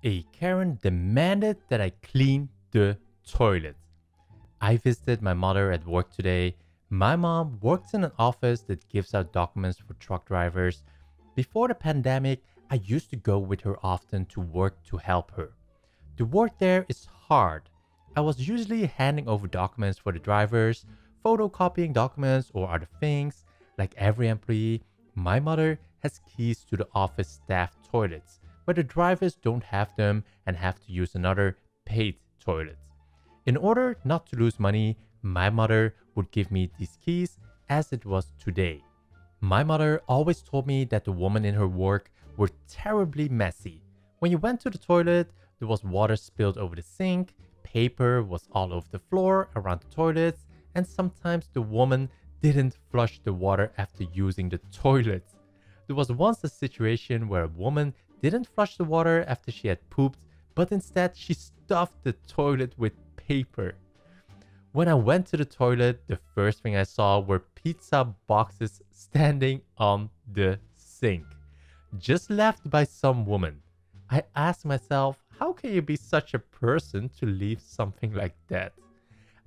A Karen demanded that I clean the toilet. I visited my mother at work today. My mom works in an office that gives out documents for truck drivers. Before the pandemic, I used to go with her often to work to help her. The work there is hard. I was usually handing over documents for the drivers, photocopying documents or other things. Like every employee, my mother has keys to the office staff toilets, where the drivers don't have them and have to use another paid toilet. In order not to lose money, my mother would give me these keys as it was today. My mother always told me that the women in her work were terribly messy. When you went to the toilet, there was water spilled over the sink, paper was all over the floor around the toilets, and sometimes the woman didn't flush the water after using the toilet. There was once a situation where a woman didn't flush the water after she had pooped, but instead she stuffed the toilet with paper. When I went to the toilet, the first thing I saw were pizza boxes standing on the sink, just left by some woman. I asked myself, how can you be such a person to leave something like that?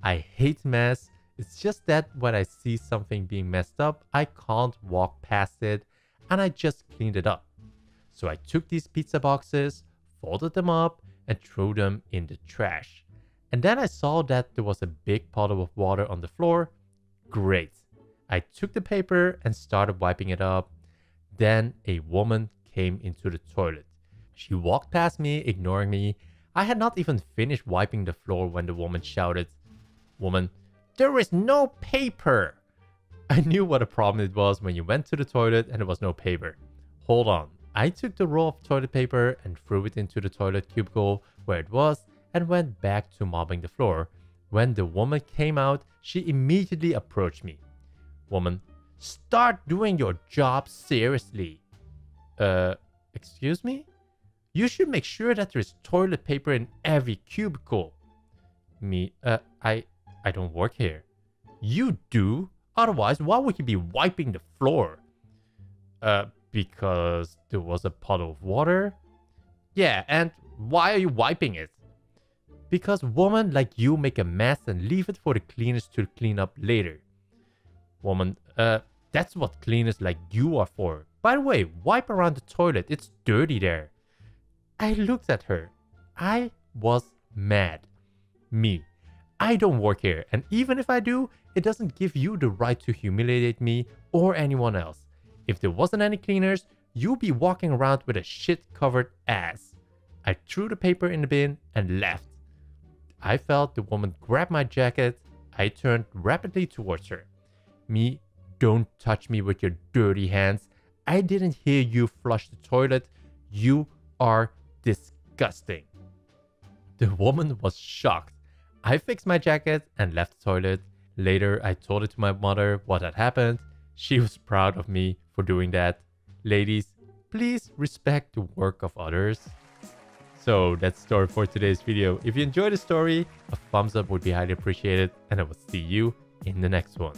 I hate mess. It's just that when I see something being messed up, I can't walk past it, and I just cleaned it up. So I took these pizza boxes, folded them up, and threw them in the trash. And then I saw that there was a big puddle of water on the floor. Great. I took the paper and started wiping it up. Then a woman came into the toilet. She walked past me, ignoring me. I had not even finished wiping the floor when the woman shouted, "Woman, there is no paper!" I knew what a problem it was when you went to the toilet and there was no paper. Hold on. I took the roll of toilet paper and threw it into the toilet cubicle where it was and went back to mopping the floor. When the woman came out, she immediately approached me. "Woman, start doing your job seriously." Excuse me? You should make sure that there is toilet paper in every cubicle. Me, I don't work here. You do? Otherwise, why would you be wiping the floor? Because there was a puddle of water? Yeah, and why are you wiping it? Because women like you make a mess and leave it for the cleaners to clean up later. Woman, that's what cleaners like you are for. By the way, wipe around the toilet. It's dirty there. I looked at her. I was mad. Me. I don't work here, and even if I do, it doesn't give you the right to humiliate me or anyone else. If there wasn't any cleaners, you'd be walking around with a shit-covered ass. I threw the paper in the bin and left. I felt the woman grab my jacket. I turned rapidly towards her. Me, don't touch me with your dirty hands. I didn't hear you flush the toilet. You are disgusting. The woman was shocked. I fixed my jacket and left the toilet. Later, I told it to my mother what had happened. She was proud of me for doing that. Ladies, please respect the work of others. So that's the story for today's video. If you enjoyed the story, a thumbs up would be highly appreciated, and I will see you in the next one.